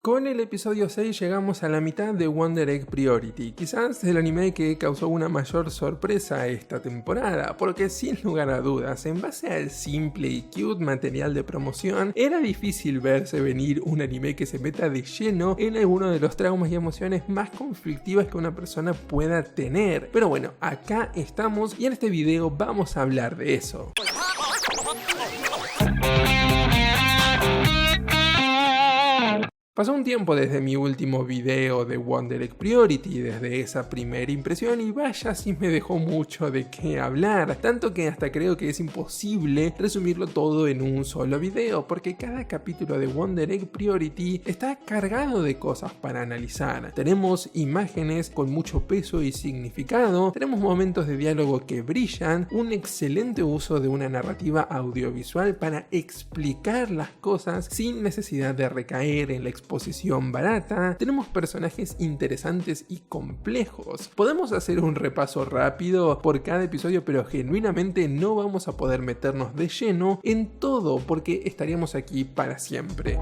Con el episodio 6 llegamos a la mitad de Wonder Egg Priority, quizás el anime que causó una mayor sorpresa esta temporada, porque sin lugar a dudas, en base al simple y cute material de promoción, era difícil verse venir un anime que se meta de lleno en alguno de los traumas y emociones más conflictivas que una persona pueda tener. Pero bueno, acá estamos y en este video vamos a hablar de eso. Pasó un tiempo desde mi último video de Wonder Egg Priority, desde esa primera impresión, y vaya si me dejó mucho de qué hablar, tanto que hasta creo que es imposible resumirlo todo en un solo video, porque cada capítulo de Wonder Egg Priority está cargado de cosas para analizar. Tenemos imágenes con mucho peso y significado, tenemos momentos de diálogo que brillan, un excelente uso de una narrativa audiovisual para explicar las cosas sin necesidad de recaer en la exposición barata, tenemos personajes interesantes y complejos. Podemos hacer un repaso rápido por cada episodio, pero genuinamente no vamos a poder meternos de lleno en todo porque estaríamos aquí para siempre.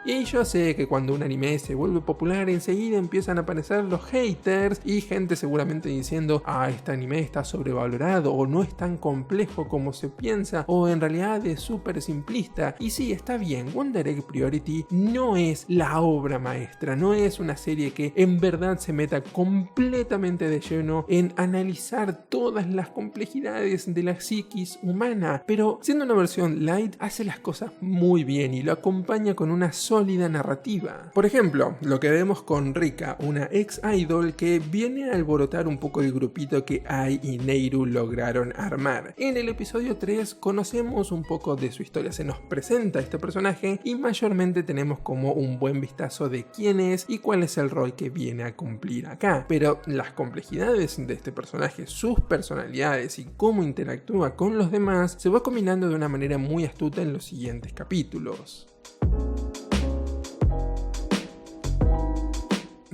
Y yo sé que cuando un anime se vuelve popular enseguida empiezan a aparecer los haters y gente seguramente diciendo este anime está sobrevalorado o no es tan complejo como se piensa o en realidad es súper simplista. Y sí, está bien, Wonder Egg Priority no es la obra maestra, no es una serie que en verdad se meta completamente de lleno en analizar todas las complejidades de la psiquis humana, pero siendo una versión light hace las cosas muy bien y lo acompaña con una sólida narrativa. Por ejemplo, lo que vemos con Rika, una ex idol que viene a alborotar un poco el grupito que Ai y Neiru lograron armar. En el episodio 3 conocemos un poco de su historia, se nos presenta este personaje y mayormente tenemos como un buen vistazo de quién es y cuál es el rol que viene a cumplir acá. Pero las complejidades de este personaje, sus personalidades y cómo interactúa con los demás se va combinando de una manera muy astuta en los siguientes capítulos.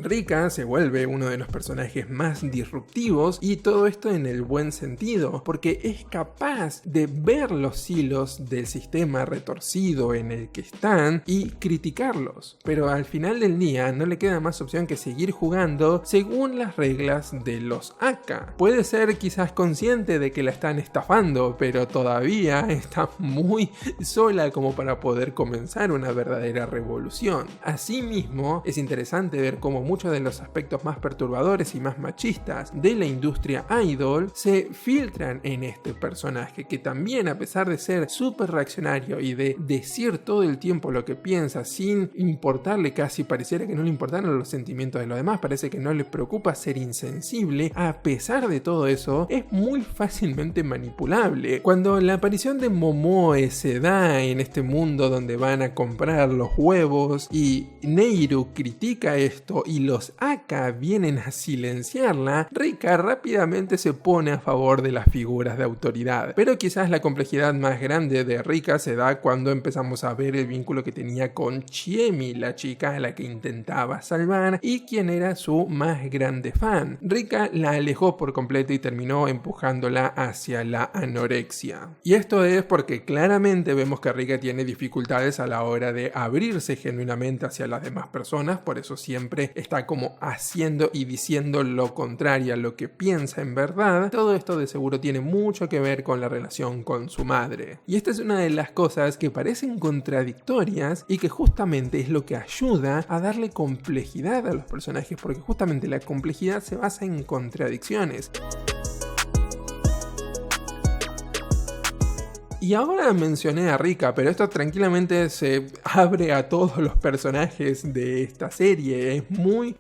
Rika se vuelve uno de los personajes más disruptivos y todo esto en el buen sentido, porque es capaz de ver los hilos del sistema retorcido en el que están y criticarlos, pero al final del día no le queda más opción que seguir jugando según las reglas de los Aka. Puede ser quizás consciente de que la están estafando, pero todavía está muy sola como para poder comenzar una verdadera revolución. Asimismo, es interesante ver cómo muchos de los aspectos más perturbadores y más machistas de la industria idol se filtran en este personaje, que también, a pesar de ser súper reaccionario y de decir todo el tiempo lo que piensa sin importarle, casi pareciera que no le importaran los sentimientos de los demás, parece que no le preocupa ser insensible, a pesar de todo eso es muy fácilmente manipulable. Cuando la aparición de Momoe se da en este mundo donde van a comprar los huevos y Neiru critica esto y los Aka vienen a silenciarla, Rika rápidamente se pone a favor de las figuras de autoridad. Pero quizás la complejidad más grande de Rika se da cuando empezamos a ver el vínculo que tenía con Chiemi, la chica a la que intentaba salvar y quien era su más grande fan. Rika la alejó por completo y terminó empujándola hacia la anorexia. Y esto es porque claramente vemos que Rika tiene dificultades a la hora de abrirse genuinamente hacia las demás personas, por eso siempre está como haciendo y diciendo lo contrario a lo que piensa en verdad. Todo esto de seguro tiene mucho que ver con la relación con su madre. Y esta es una de las cosas que parecen contradictorias y que justamente es lo que ayuda a darle complejidad a los personajes, porque justamente la complejidad se basa en contradicciones. Y ahora mencioné a Rika, pero esto tranquilamente se abre a todos los personajes de esta serie. Es muy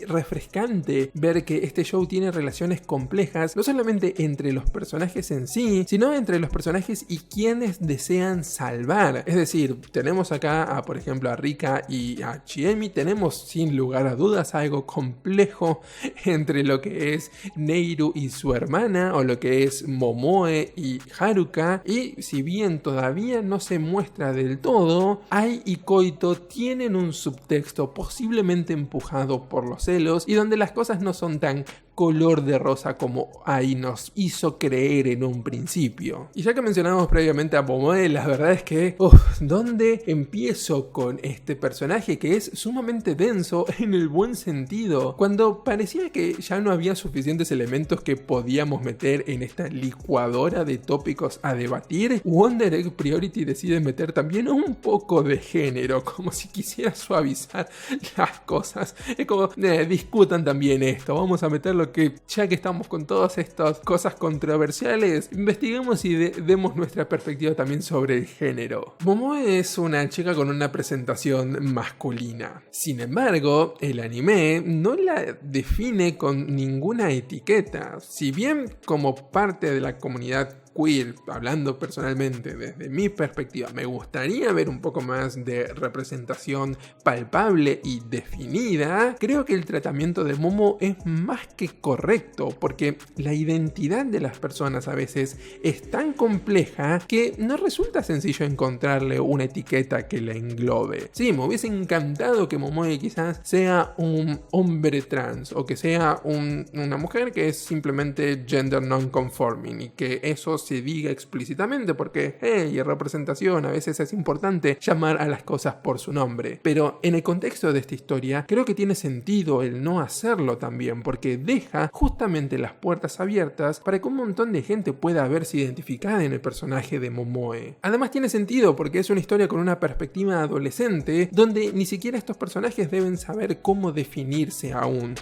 refrescante ver que este show tiene relaciones complejas, no solamente entre los personajes en sí, sino entre los personajes y quienes desean salvar. Es decir, tenemos acá por ejemplo a Rika y a Chiemi, tenemos sin lugar a dudas algo complejo entre lo que es Neiru y su hermana, o lo que es Momoe y Haruka, y si bien todavía no se muestra del todo, Ai y Koito tienen un subtexto posiblemente empujado por los celos y donde las cosas no son tan color de rosa como Ai nos hizo creer en un principio. Y ya que mencionamos previamente a Momoe, la verdad es que, ¿dónde empiezo con este personaje que es sumamente denso en el buen sentido? Cuando parecía que ya no había suficientes elementos que podíamos meter en esta licuadora de tópicos a debatir, Wonder Egg Priority decide meter también un poco de género, como si quisiera suavizar las cosas. Es como, discutan también esto, vamos a meter lo que, ya que estamos con todas estas cosas controversiales, investiguemos y demos nuestra perspectiva también sobre el género. Momoe es una chica con una presentación masculina. Sin embargo, el anime no la define con ninguna etiqueta. Si bien como parte de la comunidad queer, hablando personalmente desde mi perspectiva, me gustaría ver un poco más de representación palpable y definida, creo que el tratamiento de Momo es más que correcto, porque la identidad de las personas a veces es tan compleja que no resulta sencillo encontrarle una etiqueta que la englobe. Sí, me hubiese encantado que Momoe quizás sea un hombre trans, o que sea una mujer que es simplemente gender non-conforming, y que eso se diga explícitamente, porque representación, a veces es importante llamar a las cosas por su nombre. Pero en el contexto de esta historia, creo que tiene sentido el no hacerlo también, porque deja justamente las puertas abiertas para que un montón de gente pueda verse identificada en el personaje de Momoe. Además tiene sentido porque es una historia con una perspectiva adolescente, donde ni siquiera estos personajes deben saber cómo definirse aún.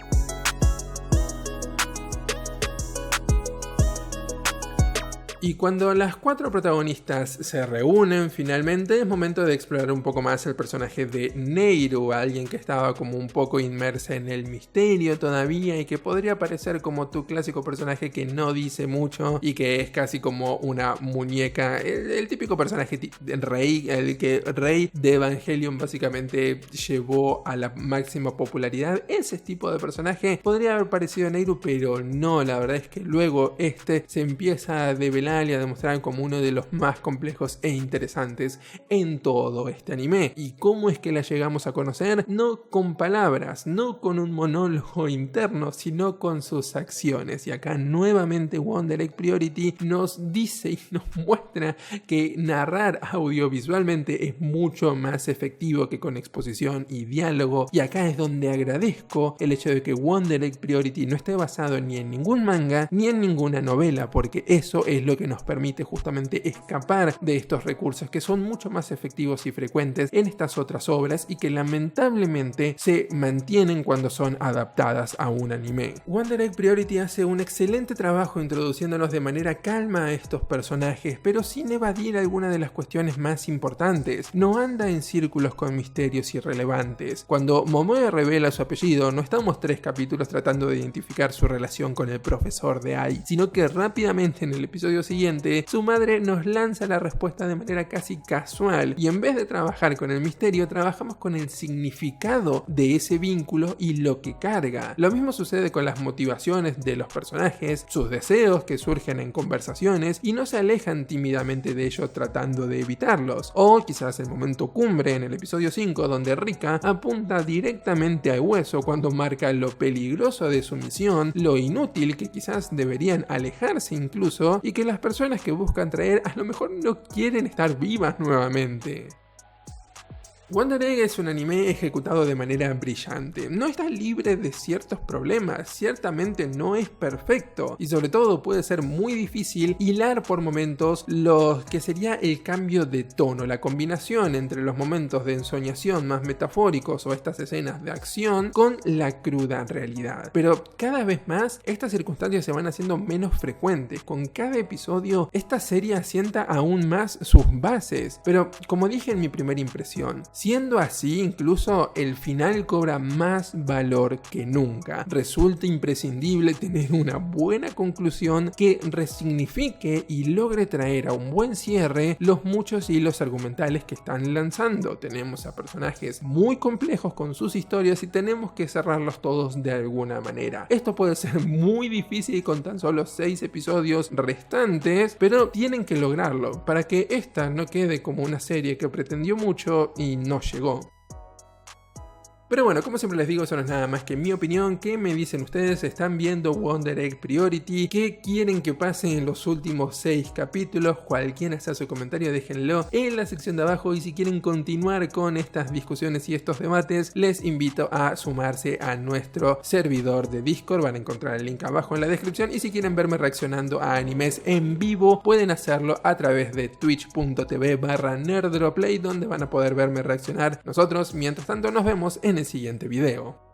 Y cuando las cuatro protagonistas se reúnen finalmente, es momento de explorar un poco más el personaje de Neiru, alguien que estaba como un poco inmersa en el misterio todavía y que podría parecer como tu clásico personaje que no dice mucho y que es casi como una muñeca, el típico personaje Rey, el que Rey de Evangelion básicamente llevó a la máxima popularidad. Ese tipo de personaje podría haber parecido a Neiru, pero no, la verdad es que luego se empieza a develar y a demostrar como uno de los más complejos e interesantes en todo este anime. ¿Y cómo es que la llegamos a conocer? No con palabras, no con un monólogo interno, sino con sus acciones. Y acá nuevamente Wonder Egg Priority nos dice y nos muestra que narrar audiovisualmente es mucho más efectivo que con exposición y diálogo. Y acá es donde agradezco el hecho de que Wonder Egg Priority no esté basado ni en ningún manga ni en ninguna novela, porque eso es lo que nos permite justamente escapar de estos recursos que son mucho más efectivos y frecuentes en estas otras obras y que lamentablemente se mantienen cuando son adaptadas a un anime. Wonder Egg Priority hace un excelente trabajo introduciéndonos de manera calma a estos personajes, pero sin evadir alguna de las cuestiones más importantes. No anda en círculos con misterios irrelevantes. Cuando Momoe revela su apellido, no estamos 3 capítulos tratando de identificar su relación con el profesor de Ai, sino que rápidamente en el episodio siguiente, su madre nos lanza la respuesta de manera casi casual, y en vez de trabajar con el misterio, trabajamos con el significado de ese vínculo y lo que carga. Lo mismo sucede con las motivaciones de los personajes, sus deseos que surgen en conversaciones y no se alejan tímidamente de ello tratando de evitarlos. O quizás el momento cumbre en el episodio 5, donde Rika apunta directamente al hueso cuando marca lo peligroso de su misión, lo inútil que quizás deberían alejarse incluso, y que las personas que buscan traer a lo mejor no quieren estar vivas nuevamente. Wonder Egg es un anime ejecutado de manera brillante. No está libre de ciertos problemas, ciertamente no es perfecto y sobre todo puede ser muy difícil hilar por momentos lo que sería el cambio de tono, la combinación entre los momentos de ensoñación más metafóricos o estas escenas de acción con la cruda realidad. Pero cada vez más estas circunstancias se van haciendo menos frecuentes. Con cada episodio esta serie asienta aún más sus bases, pero como dije en mi primera impresión, siendo así, incluso el final cobra más valor que nunca. Resulta imprescindible tener una buena conclusión que resignifique y logre traer a un buen cierre los muchos hilos argumentales que están lanzando. Tenemos a personajes muy complejos con sus historias y tenemos que cerrarlos todos de alguna manera. Esto puede ser muy difícil con tan solo 6 episodios restantes, pero tienen que lograrlo para que esta no quede como una serie que pretendió mucho y no llegó. Pero bueno, como siempre les digo, eso no es nada más que mi opinión. ¿Qué me dicen ustedes? ¿Están viendo Wonder Egg Priority? ¿Qué quieren que pase en los últimos 6 capítulos? Cualquiera sea su comentario, déjenlo en la sección de abajo. Y si quieren continuar con estas discusiones y estos debates, les invito a sumarse a nuestro servidor de Discord. Van a encontrar el link abajo en la descripción. Y si quieren verme reaccionando a animes en vivo, pueden hacerlo a través de twitch.tv/nerddroplay, donde van a poder verme reaccionar nosotros. Mientras tanto, nos vemos en el siguiente video.